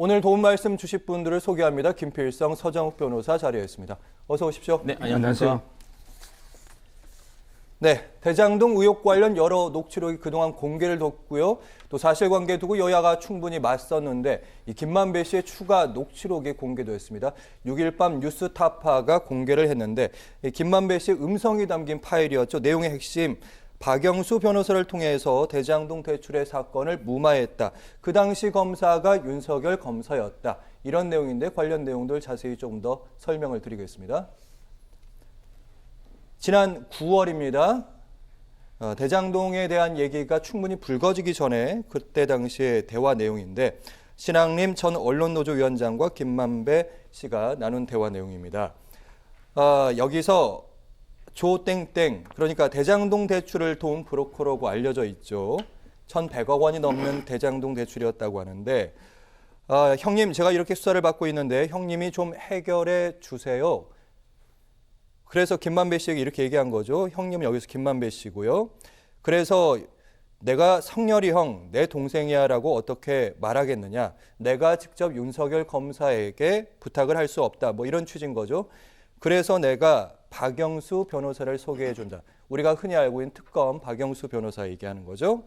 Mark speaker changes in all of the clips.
Speaker 1: 오늘 도움 말씀 주실 분들을 소개합니다. 김필성, 서정욱 변호사 자리에 있습니다. 어서 오십시오.
Speaker 2: 네, 안녕하세요.
Speaker 1: 네, 대장동 의혹 관련 여러 녹취록이 그동안 공개를 뒀고요. 또 사실관계 두고 여야가 충분히 맞섰는데 이 김만배 씨의 추가 녹취록이 공개됐습니다. 6일 밤 뉴스타파가 공개를 했는데 이 김만배 씨의 음성이 담긴 파일이었죠. 내용의 핵심, 박영수 변호사를 통해서 대장동 대출의 사건을 무마했다. 그 당시 검사가 윤석열 검사였다. 이런 내용인데 관련 내용들 자세히 조금 더 설명을 드리겠습니다. 지난 9월입니다. 대장동에 대한 얘기가 충분히 불거지기 전에 그때 당시의 대화 내용인데 신앙림 전 언론노조 위원장과 김만배 씨가 나눈 대화 내용입니다. 여기서 조땡땡, 그러니까 대장동 대출을 도운 브로커라고 알려져 있죠. 1,100억 원이 넘는 대장동 대출이었다고 하는데 형님, 제가 이렇게 수사를 받고 있는데 형님이 좀 해결해 주세요. 그래서 김만배 씨에게 이렇게 얘기한 거죠. 형님은 여기서 김만배 씨고요. 그래서 내가 성렬이 형, 내 동생이야 라고 어떻게 말하겠느냐. 내가 직접 윤석열 검사에게 부탁을 할 수 없다. 뭐 이런 취지인 거죠. 그래서 내가 박영수 변호사를 소개해 준다. 우리가 흔히 알고 있는 특검 박영수 변호사 얘기하는 거죠.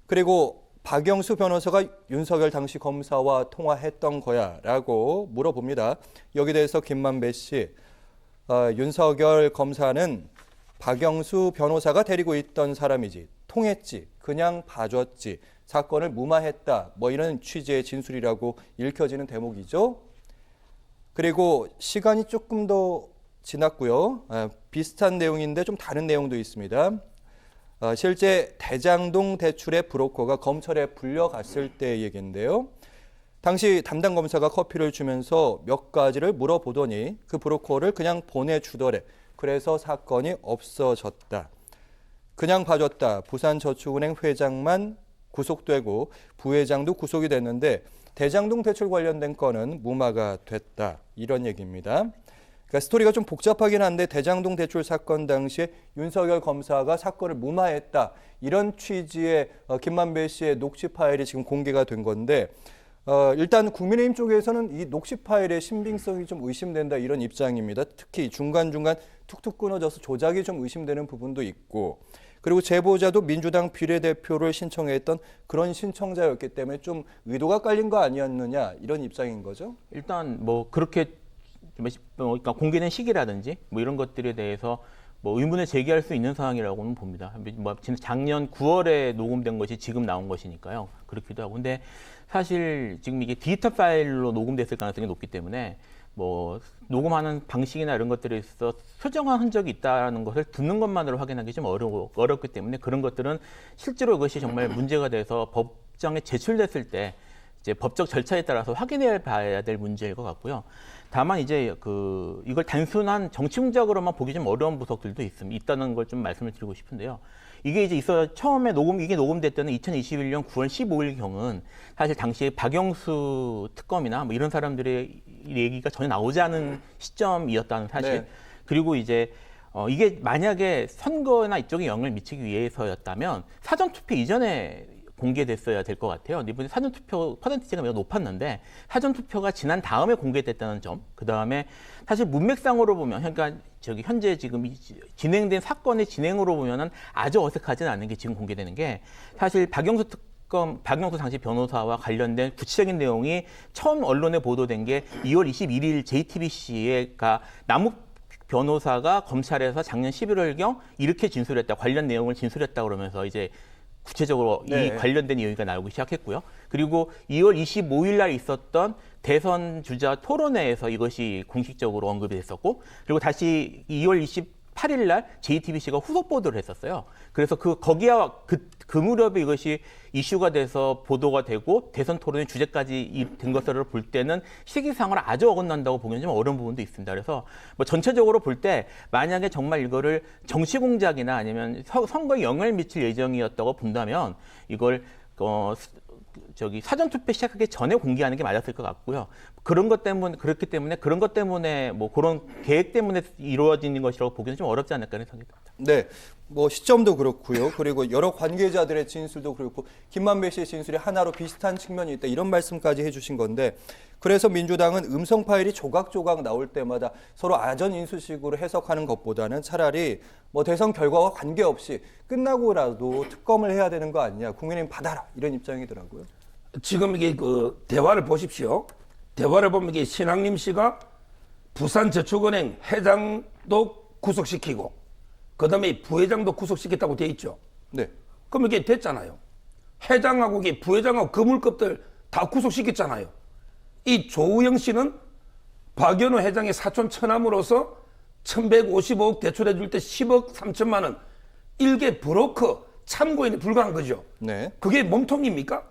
Speaker 1: 그리고 박영수 변호사가 윤석열 당시 검사와 통화했던 거야 라고 물어봅니다. 여기 대해서 김만배 씨, 윤석열 검사는 박영수 변호사가 데리고 있던 사람이지, 통했지, 그냥 봐줬지, 사건을 무마했다, 뭐 이런 취지의 진술이라고 읽혀지는 대목이죠. 그리고 시간이 조금 더 지났고요. 비슷한 내용인데 좀 다른 내용도 있습니다. 실제 대장동 대출의 브로커가 검찰에 불려갔을 때의 얘기인데요. 당시 담당 검사가 커피를 주면서 몇 가지를 물어보더니 그 브로커를 그냥 보내주더래. 그래서 사건이 없어졌다. 그냥 봐줬다. 부산저축은행 회장만 구속되고 부회장도 구속이 됐는데 대장동 대출 관련된 건은 무마가 됐다. 이런 얘기입니다. 그러니까 스토리가 좀 복잡하긴 한데 대장동 대출 사건 당시에 윤석열 검사가 사건을 무마했다. 이런 취지의 김만배 씨의 녹취 파일이 지금 공개가 된 건데 일단 국민의힘 쪽에서는 이 녹취 파일의 신빙성이 좀 의심된다. 이런 입장입니다. 특히 중간중간 툭툭 끊어져서 조작이 좀 의심되는 부분도 있고 그리고 제보자도 민주당 비례대표를 신청했던 그런 신청자였기 때문에 좀 의도가 깔린 거 아니었느냐 이런 입장인 거죠.
Speaker 2: 일단 뭐 그렇게 그러니까 공개된 시기라든지 뭐 이런 것들에 대해서 뭐 의문을 제기할 수 있는 상황이라고는 봅니다. 뭐 작년 9월에 녹음된 것이 지금 나온 것이니까요. 그렇기도 하고. 근데 사실 지금 이게 디지털 파일로 녹음됐을 가능성이 높기 때문에 뭐 녹음하는 방식이나 이런 것들에 있어서 수정한 흔적이 있다는 것을 듣는 것만으로 확인하기 좀 어렵기 때문에 그런 것들은 실제로 이것이 정말 문제가 돼서 법정에 제출됐을 때 이제 법적 절차에 따라서 확인해 봐야 될 문제일 것 같고요. 다만 이제 이걸 단순한 정치공작으로만 보기 좀 어려운 부석들도 있다는 걸 좀 말씀을 드리고 싶은데요. 이게 이제 처음에 이게 녹음됐던 2021년 9월 15일 경은 사실 당시에 박영수 특검이나 뭐 이런 사람들의 얘기가 전혀 나오지 않은 시점이었다는 사실. 네. 그리고 이제 이게 만약에 선거나 이쪽에 영향을 미치기 위해서였다면 사전투표 이전에 공개됐어야 될 것 같아요. 이번에 사전투표 퍼센티지가 매우 높았는데 사전투표가 지난 다음에 공개됐다는 점, 그 다음에 사실 문맥상으로 보면, 그러니까 현재 지금 진행된 사건의 진행으로 보면은 아주 어색하지는 않은 게 지금 공개되는 게 사실 박영수 당시 변호사와 관련된 구체적인 내용이 처음 언론에 보도된 게 2월 21일 JTBC가 남욱 변호사가 검찰에서 작년 11월경 이렇게 진술했다, 관련 내용을 진술했다 그러면서 이제 구체적으로 이 관련된 이야기가 나오기 시작했고요. 그리고 2월 25일 날 있었던 대선 주자 토론회에서 이것이 공식적으로 언급이 됐었고, 그리고 다시 2월 28일 날 JTBC가 후속 보도를 했었어요. 그래서 거기와 그 무렵에 이것이 이슈가 돼서 보도가 되고 대선 토론의 주제까지 된 것을 볼 때는 시기상으로 아주 어긋난다고 보기는 좀 어려운 부분도 있습니다. 그래서 뭐 전체적으로 볼 때 만약에 정말 이거를 정치 공작이나 아니면 선거에 영향을 미칠 예정이었다고 본다면 이걸 사전투표 시작하기 전에 공개하는 게 맞았을 것 같고요. 그렇기 때문에 그런 것 때문에 뭐 그런 계획 때문에 이루어지는 것이라고 보기는 좀 어렵지 않을까 하는 생각이 듭니다.
Speaker 1: 네. 뭐 시점도 그렇고요. 그리고 여러 관계자들의 진술도 그렇고 김만배 씨의 진술이 하나로 비슷한 측면이 있다. 이런 말씀까지 해주신 건데 그래서 민주당은 음성 파일이 조각조각 나올 때마다 서로 아전 인수식으로 해석하는 것보다는 차라리 뭐 대선 결과와 관계없이 끝나고라도 특검을 해야 되는 거 아니냐. 국민의힘 받아라. 이런 입장이더라고요.
Speaker 3: 지금 이게 그 대화를 보십시오. 대화를 보면 이게 신학림 씨가 부산저축은행 회장도 구속시키고 그다음에 부회장도 구속시켰다고 돼 있죠.
Speaker 1: 네.
Speaker 3: 그럼 이게 됐잖아요. 회장하고 이게 부회장하고 거물급들 다 구속시켰잖아요. 이 조우영 씨는 박연호 회장의 사촌 처남으로서 1155억 대출해 줄 때 10억 3천만 원 일개 브로커 참고인에 불과한 거죠.
Speaker 1: 네.
Speaker 3: 그게 몸통입니까?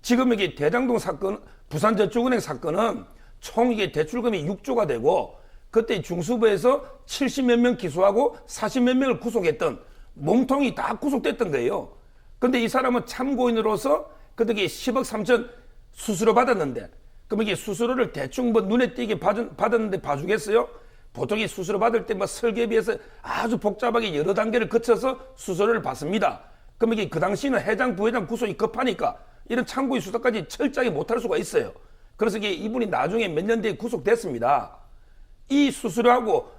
Speaker 3: 지금 이게 대장동 사건, 부산저축은행 사건은 총 이게 대출금이 6조가 되고 그때 중수부에서 70몇 명 기소하고 40몇 명을 구속했던 몸통이 다 구속됐던 거예요. 근데 이 사람은 참고인으로서 그때 이게 10억 3천 수수료 받았는데 그럼 이게 수수료를 대충 뭐 눈에 띄게 받았는데 봐주겠어요? 보통 이 수수료 받을 때 뭐 설계비해서 아주 복잡하게 여러 단계를 거쳐서 수수료를 받습니다. 그럼 이게 그 당시는 회장, 부회장 구속이 급하니까 이런 참고인 수사까지 철저하게 못할 수가 있어요. 그래서 이게 이분이 나중에 몇 년 뒤에 구속됐습니다. 이 수수료하고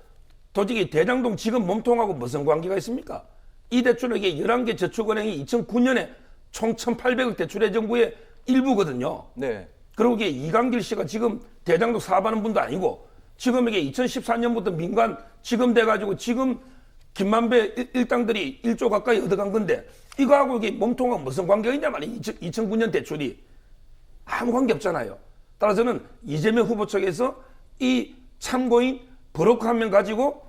Speaker 3: 도저히 대장동 지금 몸통하고 무슨 관계가 있습니까? 이 대출은 이게 11개 저축은행이 2009년에 총 1,800억 대출의 정부의 일부거든요.
Speaker 1: 네.
Speaker 3: 그리고 이게 이강길 씨가 지금 대장동 사업하는 분도 아니고 지금 이게 2014년부터 민간 지금 돼가지고 지금 김만배 일당들이 1조 가까이 얻어간 건데 이거하고 이게 몸통하고 무슨 관계가 있냐 말이에요. 2009년 대출이 아무 관계 없잖아요. 따라서는 이재명 후보 측에서 이 참고인 브로커 한 명 가지고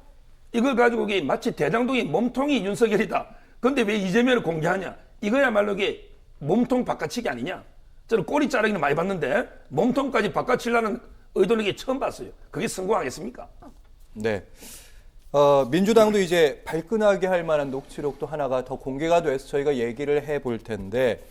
Speaker 3: 이걸 가지고 이게 마치 대장동의 몸통이 윤석열이다. 그런데 왜 이재명을 공개하냐? 이거야말로 이게 몸통 바꿔치기 아니냐? 저는 꼬리 자르기는 많이 봤는데 몸통까지 바꿔치려는 의도는 이게 처음 봤어요. 그게 성공하겠습니까?
Speaker 1: 네. 민주당도 이제 발끈하게 할 만한 녹취록도 하나가 더 공개가 돼서 저희가 얘기를 해볼 텐데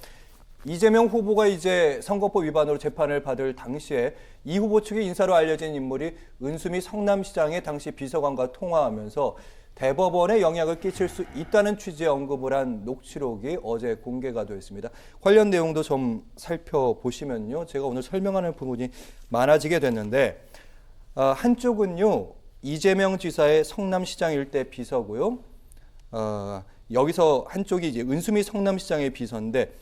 Speaker 1: 이재명 후보가 이제 선거법 위반으로 재판을 받을 당시에 이 후보 측의 인사로 알려진 인물이 은수미 성남시장의 당시 비서관과 통화하면서 대법원에 영향을 끼칠 수 있다는 취지의 언급을 한 녹취록이 어제 공개가 됐습니다. 관련 내용도 좀 살펴보시면요. 제가 오늘 설명하는 부분이 많아지게 됐는데 한쪽은요. 이재명 지사의 성남시장 일대 비서고요. 여기서 한쪽이 이제 은수미 성남시장의 비서인데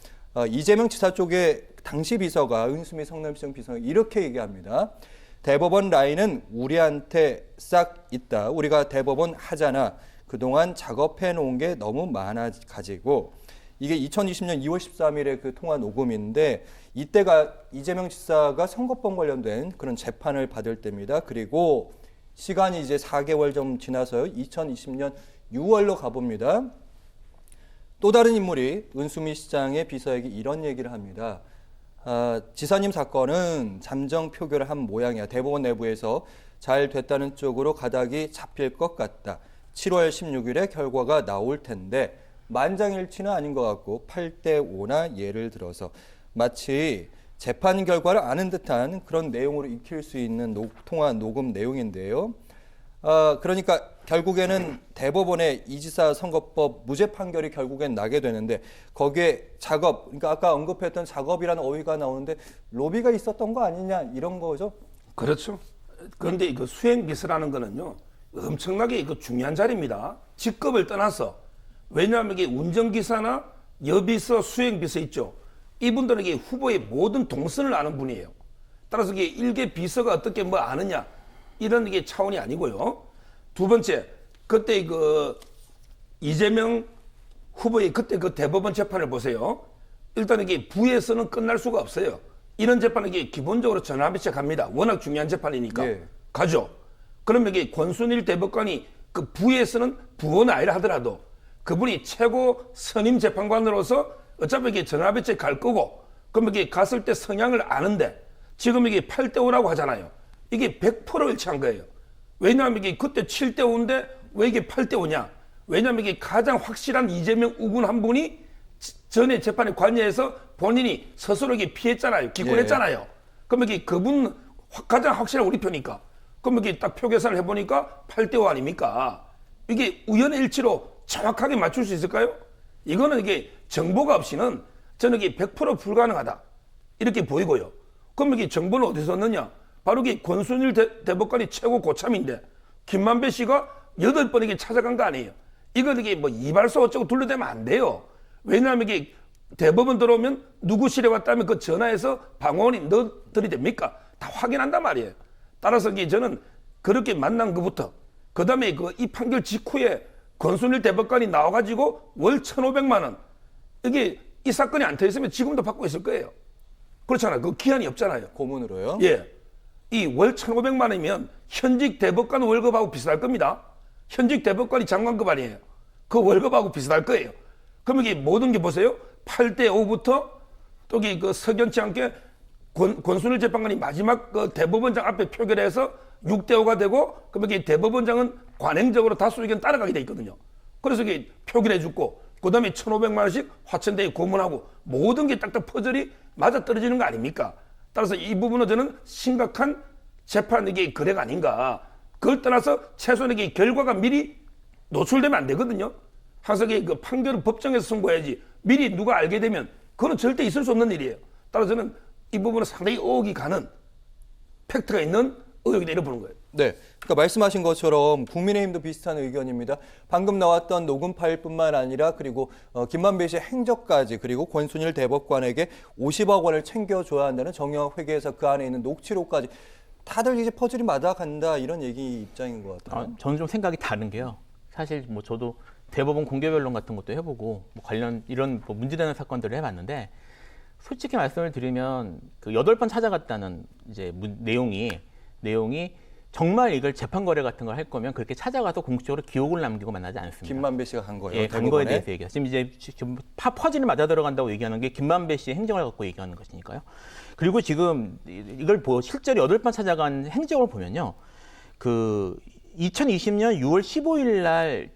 Speaker 1: 이재명 지사 쪽의 당시 비서가 은수미 성남시장 비서가 이렇게 얘기합니다. 대법원 라인은 우리한테 싹 있다. 우리가 대법원 하잖아. 그동안 작업해 놓은 게 너무 많아 가지고 이게 2020년 2월 13일에 그 통화 녹음인데 이때가 이재명 지사가 선거법 관련된 그런 재판을 받을 때입니다. 그리고 시간이 이제 4개월 좀 지나서요. 2020년 6월로 가봅니다. 또 다른 인물이 은수미 시장의 비서에게 이런 얘기를 합니다. 지사님 사건은 잠정 표결을 한 모양이야. 대법원 내부에서 잘 됐다는 쪽으로 가닥이 잡힐 것 같다. 7월 16일에 결과가 나올 텐데 만장일치는 아닌 것 같고 8대5나 예를 들어서 마치 재판 결과를 아는 듯한 그런 내용으로 익힐 수 있는 통화 녹음 내용인데요. 그러니까 결국에는 대법원의 이지사 선거법 무죄 판결이 결국엔 나게 되는데 거기에 작업, 그러니까 아까 언급했던 작업이라는 어휘가 나오는데 로비가 있었던 거 아니냐 이런 거죠?
Speaker 3: 그렇죠. 그런데 그 수행비서라는 거는요 엄청나게 그 중요한 자리입니다. 직급을 떠나서 왜냐하면 이게 운전기사나 여비서, 수행비서 있죠. 이분들은 이게 후보의 모든 동선을 아는 분이에요. 따라서 이게 일개 비서가 어떻게 뭐 아느냐 이런 게 차원이 아니고요. 두 번째, 그때 그 이재명 후보의 그때 그 대법원 재판을 보세요. 일단 이게 부에서는 끝날 수가 없어요. 이런 재판은 이게 기본적으로 전화배치 갑니다. 워낙 중요한 재판이니까.
Speaker 1: 예.
Speaker 3: 가죠. 그러면 이게 권순일 대법관이 그 부에서는 부원은 아니라 하더라도 그분이 최고 선임 재판관으로서 어차피 이게 전화배치에 갈 거고 그러면 이게 갔을 때 성향을 아는데 지금 이게 8대5라고 하잖아요. 이게 100% 일치한 거예요. 왜냐하면 이게 그때 7대5인데 왜 이게 8대5냐? 왜냐하면 이게 가장 확실한 이재명 우군 한 분이 전에 재판에 관여해서 본인이 스스로 이게 피했잖아요. 기권했잖아요.
Speaker 1: 예.
Speaker 3: 그러면 이게 그분 가장 확실한 우리 표니까. 그러면 이게 딱 표 계산을 해보니까 8대5 아닙니까? 이게 우연의 일치로 정확하게 맞출 수 있을까요? 이거는 이게 정보가 없이는 저는 이게 100% 불가능하다. 이렇게 보이고요. 그럼 이게 정보는 어디서 얻느냐? 바로 이게 권순일 대법관이 최고 고참인데 김만배 씨가 8번에게 찾아간 거 아니에요. 이건 이게 뭐 이발소 어쩌고 둘러대면 안 돼요. 왜냐하면 이게 대법원 들어오면 누구실에 왔다면 그 전화해서 방어원이 너들이 됩니까? 다 확인한단 말이에요. 따라서 이게 저는 그렇게 만난 것부터 그다음에 그 이 판결 직후에 권순일 대법관이 나와가지고 월 1,500만 원 이게 이 사건이 안 터졌으면 지금도 받고 있을 거예요. 그렇잖아요. 그 기한이 없잖아요.
Speaker 1: 고문으로요?
Speaker 3: 예. 이 월 1,500만 원이면 현직 대법관 월급하고 비슷할 겁니다. 현직 대법관이 장관급 아니에요. 그 월급하고 비슷할 거예요. 그럼 이게 모든 게 보세요. 8대 5부터 또 그 석연치 않게 권순일 재판관이 마지막 그 대법원장 앞에 표결해서 6대 5가 되고 그럼 이게 대법원장은 관행적으로 다수 의견 따라가게 돼 있거든요. 그래서 이게 표결해 주고 그다음에 1,500만 원씩 화천대에 고문하고 모든 게 딱딱 퍼즐이 맞아 떨어지는 거 아닙니까? 따라서 이 부분은 저는 심각한 재판 이게 거래가 아닌가. 그걸 떠나서 최소한 이게 결과가 미리 노출되면 안 되거든요. 항상 그 판결은 법정에서 선고해야지 미리 누가 알게 되면 그건 절대 있을 수 없는 일이에요. 따라서 저는 이 부분은 상당히 의혹이 가는 팩트가 있는 의혹이다 이렇게 보는 거예요.
Speaker 1: 네, 그러니까 말씀하신 것처럼 국민의힘도 비슷한 의견입니다. 방금 나왔던 녹음 파일뿐만 아니라 그리고 김만배 씨의 행적까지 그리고 권순일 대법관에게 50억 원을 챙겨줘야 한다는 정영학 회계에서 그 안에 있는 녹취록까지 다들 이제 퍼즐이 맞아간다 이런 얘기 입장인 것 같아요.
Speaker 2: 저는 좀 생각이 다른 게요. 사실 뭐 저도 대법원 공개 변론 같은 것도 해보고 뭐 관련 이런 뭐 문제되는 사건들을 해봤는데 솔직히 말씀을 드리면 그 8번 찾아갔다는 이제 내용이 정말 이걸 재판 거래 같은 걸 할 거면 그렇게 찾아가서 공식적으로 기록을 남기고 만나지 않습니다.
Speaker 1: 김만배 씨가 간 거예요.
Speaker 2: 예, 간 거에 대해서 얘기해요. 지금 이제 퍼즐이 맞아 들어간다고 얘기하는 게 김만배 씨의 행적을 갖고 얘기하는 것이니까요. 그리고 지금 이걸 실제로 8번 찾아간 행적을 보면요. 그 2020년 6월 15일 날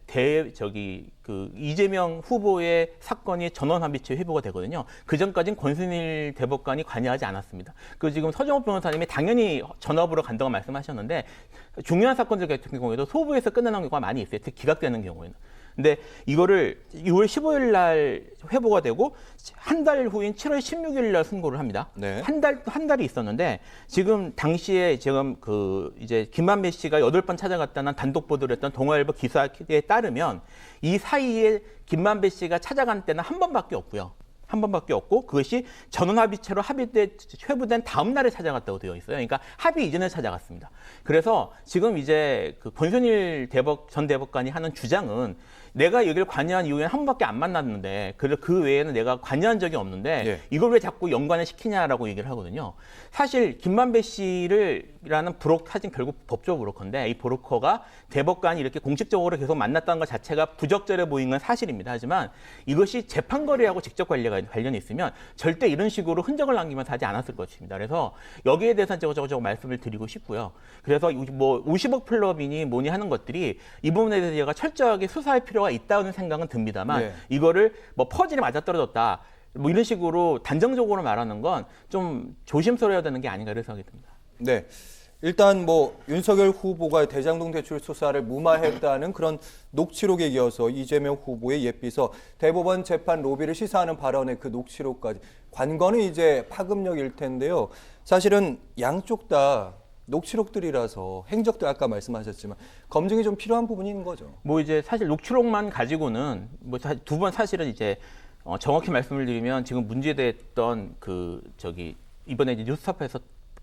Speaker 2: 이재명 후보의 사건이 전원합의체 회부가 되거든요. 그 전까지는 권순일 대법관이 관여하지 않았습니다. 그 지금 서정호 변호사님이 당연히 전업으로 간다고 말씀하셨는데 중요한 사건들 같은 경우에도 소부에서 끝나는 경우가 많이 있어요. 특히 기각되는 경우에는. 근데 이거를 6월 15일 날 회부가 되고 한 달 후인 7월 16일 날 선고를 합니다.
Speaker 1: 네.
Speaker 2: 한 달이 있었는데 지금 당시에 지금 이제 김만배 씨가 8번 찾아갔다는 단독 보도를 했던 동아일보 기사에 따르면 이 사이에 김만배 씨가 찾아간 때는 한 번밖에 없고요. 한 번밖에 없고 그것이 전원합의체로 회부된 다음 날에 찾아갔다고 되어 있어요. 그러니까 합의 이전에 찾아갔습니다. 그래서 지금 이제 그 권순일 전 대법관이 하는 주장은 내가 여기를 관여한 이후에는 한 번밖에 안 만났는데 그 외에는 내가 관여한 적이 없는데
Speaker 1: 예.
Speaker 2: 이걸 왜 자꾸 연관을 시키냐라고 얘기를 하거든요. 사실 김만배 씨라는 사진 결국 법조 브로커인데 이 브로커가 대법관이 이렇게 공식적으로 계속 만났다는 것 자체가 부적절해 보이는 건 사실입니다. 하지만 이것이 재판 거래하고 직접 관련이 있으면 절대 이런 식으로 흔적을 남기면서 하지 않았을 것입니다. 그래서 여기에 대해서는 저거 말씀을 드리고 싶고요. 그래서 뭐 50억 플러비니 뭐니 하는 것들이 이 부분에 대해서 제가 철저하게 수사할 필요가 있다는 생각은 듭니다만
Speaker 1: 네.
Speaker 2: 이거를 뭐 퍼즐이 맞아떨어졌다 뭐 이런 식으로 단정적으로 말하는 건 좀 조심스러워야 되는 게 아닌가 이런 생각이 듭니다.
Speaker 1: 네. 일단 뭐 윤석열 후보가 대장동 대출 수사를 무마했다는 그런 녹취록에 이어서 이재명 후보의 옛비서 대법원 재판 로비를 시사하는 발언의 그 녹취록까지 관건은 이제 파급력일 텐데요. 사실은 양쪽 다 녹취록들이라서 행적도 아까 말씀하셨지만 검증이 좀 필요한 부분인 거죠.
Speaker 2: 뭐 이제 사실 녹취록만 가지고는 뭐 두 번 사실은 이제 정확히 말씀을 드리면 지금 문제됐던 이번에 이제 뉴스타파에서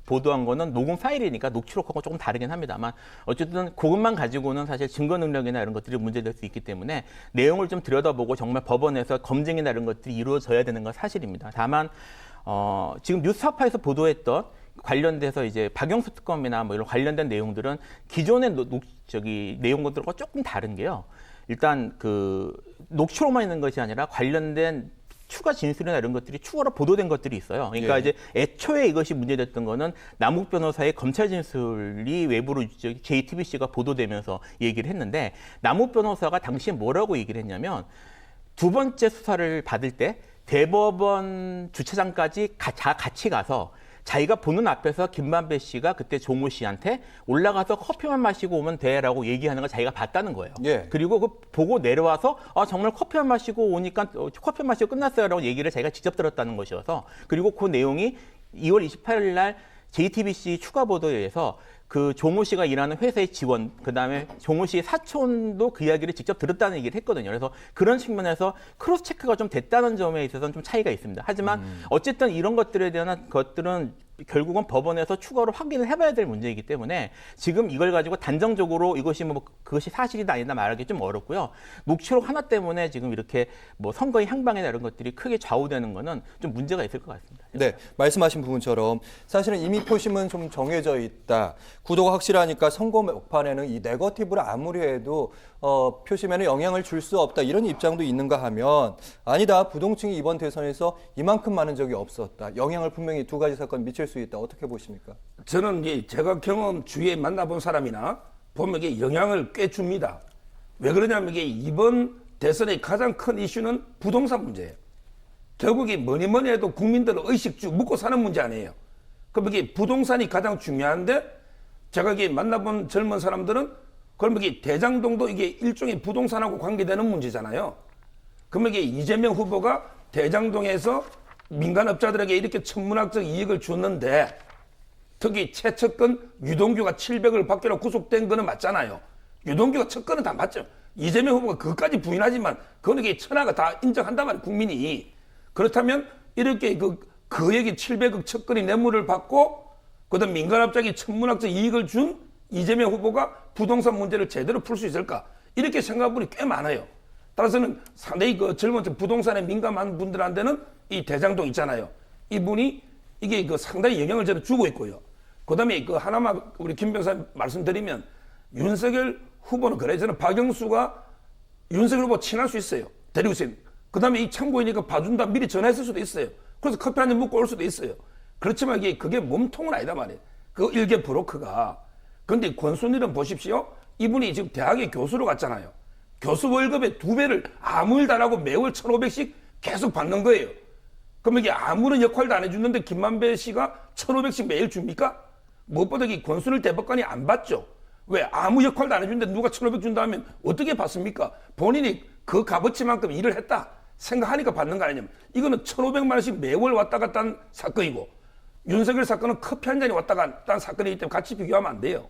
Speaker 2: 보도한 거는 녹음 파일이니까 녹취록하고 조금 다르긴 합니다만 어쨌든 그것만 가지고는 사실 증거 능력이나 이런 것들이 문제될 수 있기 때문에 내용을 좀 들여다보고 정말 법원에서 검증이나 이런 것들이 이루어져야 되는 건 사실입니다. 다만 지금 뉴스타파에서 보도했던 관련돼서 이제 박영수 특검이나 뭐 이런 관련된 내용들은 기존의 내용들과 조금 다른 게요. 일단 녹취록만 있는 것이 아니라 관련된 추가 진술이나 이런 것들이 추가로 보도된 것들이 있어요. 그러니까
Speaker 1: 예.
Speaker 2: 이제 애초에 이것이 문제됐던 거는 남욱 변호사의 검찰 진술이 외부로 JTBC가 보도되면서 얘기를 했는데 남욱 변호사가 당시에 뭐라고 얘기를 했냐면 두 번째 수사를 받을 때 대법원 주차장까지 같이 가서 자기가 보는 앞에서 김만배 씨가 그때 조모 씨한테 올라가서 커피만 마시고 오면 돼라고 얘기하는 걸 자기가 봤다는 거예요.
Speaker 1: 예.
Speaker 2: 그리고 그 보고 내려와서 정말 커피만 마시고 오니까 커피 마시고 끝났어요라고 얘기를 자기가 직접 들었다는 것이어서, 그리고 그 내용이 2월 28일 날 JTBC 추가 보도에 의해서 그 조모 씨가 일하는 회사의 직원, 그다음에 조모 씨의 사촌도 그 이야기를 직접 들었다는 얘기를 했거든요. 그래서 그런 측면에서 크로스 체크가 좀 됐다는 점에 있어서는 좀 차이가 있습니다. 하지만 어쨌든 이런 것들에 대한 것들은 결국은 법원에서 추가로 확인을 해봐야 될 문제이기 때문에 지금 이걸 가지고 단정적으로 이것이 뭐 그것이 사실이다 아니다 말하기 좀 어렵고요. 녹취록 하나 때문에 지금 이렇게 뭐 선거의 향방이나 이런 것들이 크게 좌우되는 거는 좀 문제가 있을 것 같습니다.
Speaker 1: 네, 말씀하신 부분처럼 사실은 이미 표심은 좀 정해져 있다. 구도가 확실하니까 선거 막판에는 이 네거티브를 아무리 해도 표심에는 영향을 줄 수 없다. 이런 입장도 있는가 하면 아니다. 부동층이 이번 대선에서 이만큼 많은 적이 없었다. 영향을 분명히 두 가지 사건 미칠 수 있다. 어떻게 보십니까?
Speaker 3: 저는 이제 제가 경험 주위에 만나본 사람이나 보면 이게 영향을 꽤 줍니다. 왜 그러냐면 이게 이번 대선의 가장 큰 이슈는 부동산 문제예요. 결국에 뭐니 해도 국민들의 의식주 묻고 사는 문제 아니에요. 그럼 이게 부동산이 가장 중요한데, 제가 이게 만나본 젊은 사람들은 그럼 이게 대장동도 이게 일종의 부동산하고 관계되는 문제잖아요. 그러면 이게 이재명 후보가 대장동에서 민간업자들에게 이렇게 천문학적 이익을 줬는데, 특히 최측근 유동규가 700을 받기로 구속된 거는 맞잖아요. 유동규가 첫 건은 다 맞죠. 이재명 후보가 그것까지 부인하지만 그거는 이게 천하가 다 인정한단 말이에요, 국민이. 그렇다면 이렇게 그에게 700억 첫 건의 뇌물을 받고 그다음 민간업자에게 천문학적 이익을 준 이재명 후보가 부동산 문제를 제대로 풀 수 있을까? 이렇게 생각하는 분이 꽤 많아요. 따라서는 상당히 그 젊은 부동산에 민감한 분들한테는 이 대장동 있잖아요. 이분이 이게 상당히 영향을 저는 주고 있고요. 그다음에 하나만 우리 김 변호사님 말씀드리면, 윤석열 후보는 그래, 저는 박영수가 윤석열 후보 친할 수 있어요. 데리고 있어요. 그다음에 이 참고인이니까 봐준다 미리 전화했을 수도 있어요. 그래서 커피 한 잔 먹고 올 수도 있어요. 그렇지만 그게 몸통은 아니다 말이에요. 그 일개 브로커가. 그런데 권순일은 보십시오. 이분이 지금 대학에 교수로 갔잖아요. 교수 월급의 2배를 아무 일도 안 하고 매월 1,500씩 계속 받는 거예요. 그럼 이게 아무런 역할도 안 해주는데 김만배 씨가 1,500씩 매일 줍니까? 무엇보다 이 권순일 대법관이 안 받죠. 왜? 아무 역할도 안 해주는데 누가 1,500 준다 하면 어떻게 받습니까? 본인이 그 값어치만큼 일을 했다 생각하니까 받는 거 아니냐면, 이거는 1,500만 원씩 매월 왔다 갔다 한 사건이고, 윤석열 사건은 커피 한 잔이 왔다 갔다 한 사건이기 때문에 같이 비교하면 안 돼요.